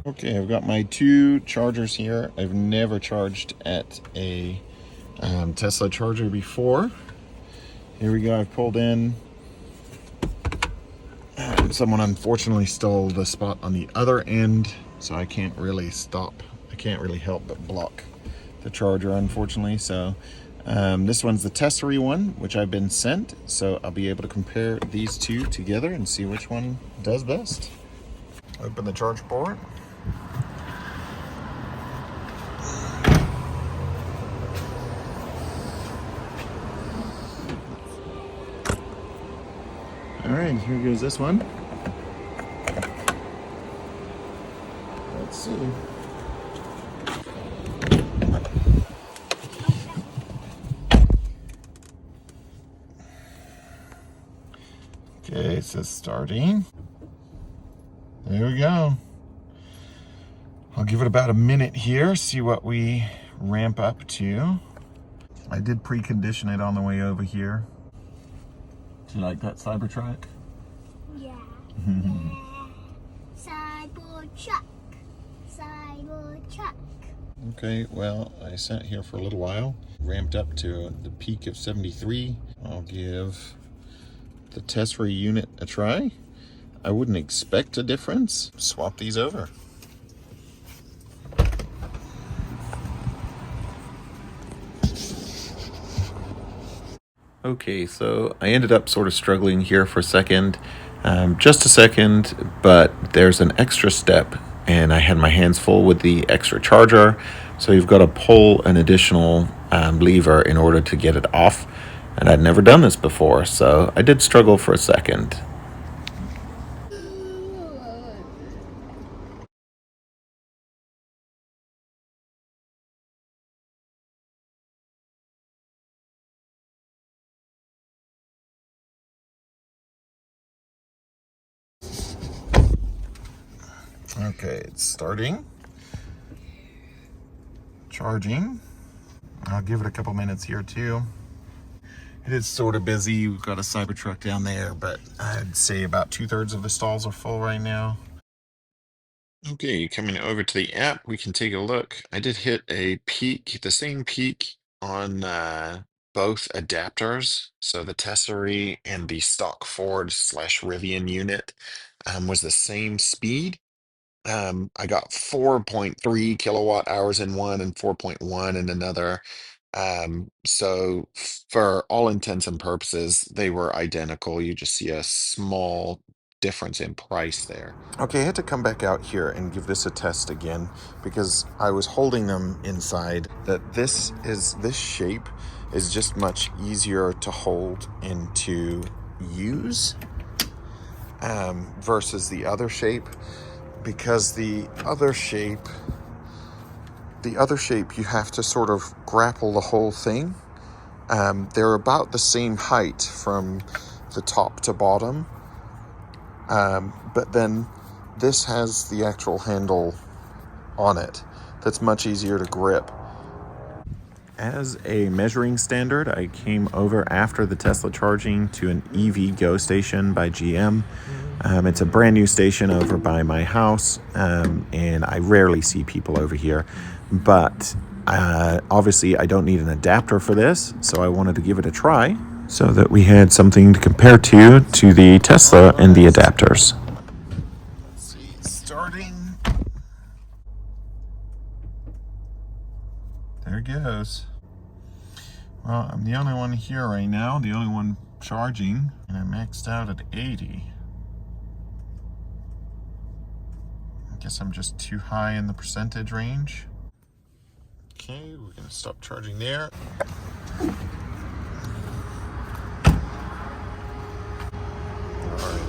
Okay, I've got my two chargers here. I've never charged at a Tesla charger before. Here we go, I've pulled in. Someone unfortunately stole the spot on the other end, so I can't really stop. I can't really help but block the charger, unfortunately. So this one's the TESERY one, which I've been sent. So I'll be able to compare these two together and see which one does best. Open the charge port. All right, here goes this one. Let's see. Okay, it says starting. There we go. I'll give it about a minute here, see what we ramp up to. I did precondition it on the way over here. Do you like that Cybertruck? Yeah. Yeah. Cybertruck. Cybertruck. Okay, well, I sat here for a little while, ramped up to the peak of 73. I'll give the TESERY unit a try. I wouldn't expect a difference. Swap these over. Okay, so I ended up sort of struggling here for a second, just a second, but there's an extra step and I had my hands full with the extra charger. So you've got to pull an additional lever in order to get it off. And I'd never done this before, so I did struggle for a second. Okay, it's starting. Charging. I'll give it a couple minutes here too. It is sort of busy. We've got a Cybertruck down there, but I'd say about 2/3 of the stalls are full right now. Okay, coming over to the app, we can take a look. I did hit a peak, the same peak on both adapters. So the TESERY and the stock Ford slash Rivian unit was the same speed. I got 4.3 kilowatt hours in one and 4.1 in another. So for all intents and purposes, they were identical. You just see a small difference in price there. Okay, I had to come back out here and give this a test again because I was holding them inside. That this shape is just much easier to hold and to use versus the other shape. Because the other shape you have to sort of grapple the whole thing. They're about the same height from the top to bottom, but then this has the actual handle on it that's much easier to grip. As a measuring standard, I came over after the Tesla charging to an EVGO station by GM. It's a brand new station over by my house, and I rarely see people over here. But obviously, I don't need an adapter for this, so I wanted to give it a try so that we had something to compare to the Tesla and the adapters. Let's see, starting. There it goes. Well, I'm the only one here right now, the only one charging, and I maxed out at 80. I guess I'm just too high in the percentage range. Okay, we're gonna stop charging there. All right.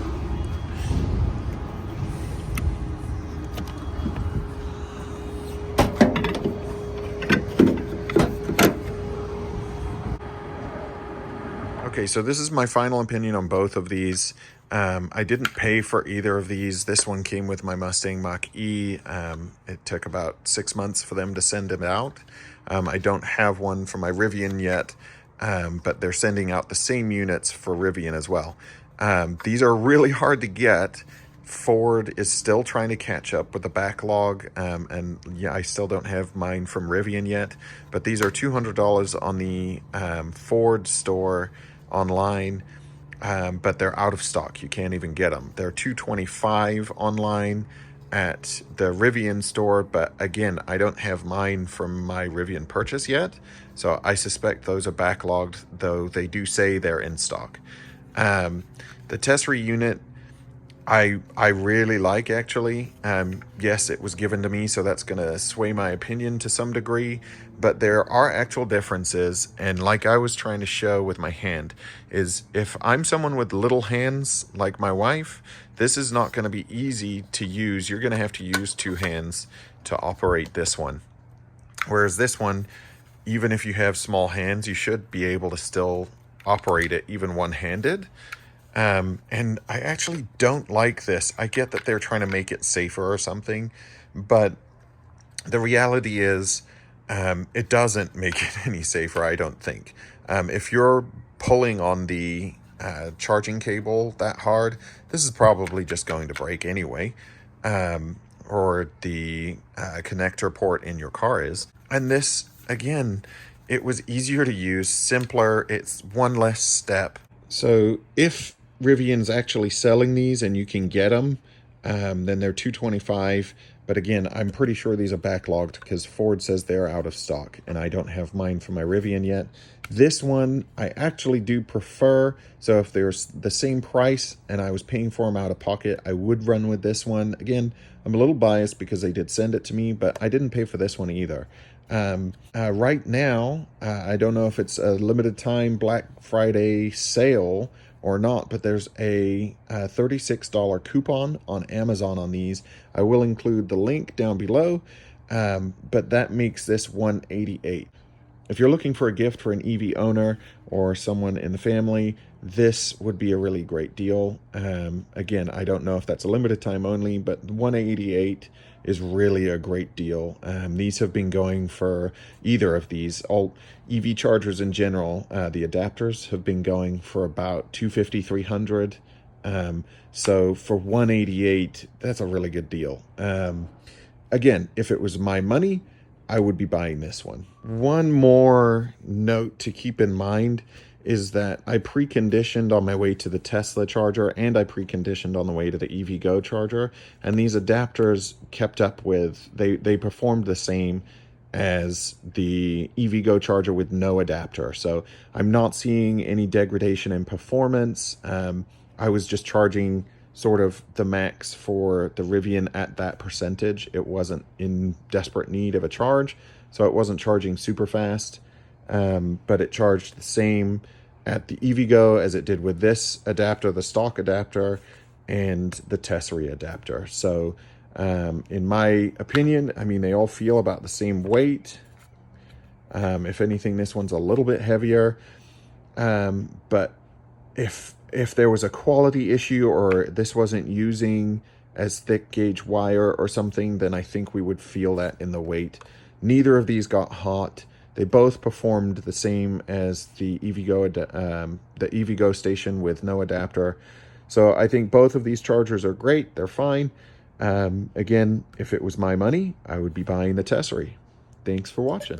Okay, so this is my final opinion on both of these. I didn't pay for either of these. This one came with my Mustang Mach-E. It took about 6 months for them to send it out. I don't have one for my Rivian yet, but they're sending out the same units for Rivian as well. These are really hard to get. Ford is still trying to catch up with the backlog, and yeah, I still don't have mine from Rivian yet, but these are $200 on the Ford store online, but they're out of stock. You can't even get them. They're $225 online at the Rivian store, but again, I don't have mine from my Rivian purchase yet, so I suspect those are backlogged, though they do say they're in stock. The TESERY unit, I really like, actually. Yes, it was given to me, so that's going to sway my opinion to some degree, but there are actual differences, and like I was trying to show with my hand, is if I'm someone with little hands like my wife, this is not going to be easy to use. You're going to have to use two hands to operate this one. Whereas this one, even if you have small hands, you should be able to still operate it even one-handed. And I actually don't like this. I get that they're trying to make it safer or something, but the reality is, it doesn't make it any safer, I don't think. If you're pulling on the charging cable that hard, this is probably just going to break anyway, or the connector port in your car is. And this, again, it was easier to use, simpler, it's one less step. So if Rivian's actually selling these and you can get them, then they're $225. But again, I'm pretty sure these are backlogged because Ford says they're out of stock, and I don't have mine for my Rivian yet. This one I actually do prefer, so if there's the same price and I was paying for them out of pocket, I would run with this one. Again, I'm a little biased because they did send it to me, but I didn't pay for this one either. Right now, I don't know if it's a limited time Black Friday sale or not, but there's a $36 coupon on Amazon on these. I will include the link down below, but that makes this $188. If you're looking for a gift for an EV owner or someone in the family, this would be a really great deal. Again, I don't know if that's a limited time only, but $188 is really a great deal. These have been going for, either of these, all EV chargers in general, the adapters have been going for about $250, $300. So for $188, that's a really good deal. Again, if it was my money, I would be buying this one. One more note to keep in mind is that I preconditioned on my way to the Tesla charger, and I preconditioned on the way to the EVGO charger, and these adapters kept up with, they performed the same as the EVGO charger with no adapter. So I'm not seeing any degradation in performance. I was just charging sort of the max for the Rivian at that percentage. It wasn't in desperate need of a charge, so it wasn't charging super fast, but it charged the same at the EVGO as it did with this adapter, the stock adapter, and the TESERY adapter. So in my opinion, I mean, they all feel about the same weight. If anything, this one's a little bit heavier, but if there was a quality issue or this wasn't using as thick gauge wire or something, then I think we would feel that in the weight. Neither of these got hot. They both performed the same as the EVGO station with no adapter. So I think both of these chargers are great. They're fine. Again, if it was my money, I would be buying the TESERY. Thanks for watching.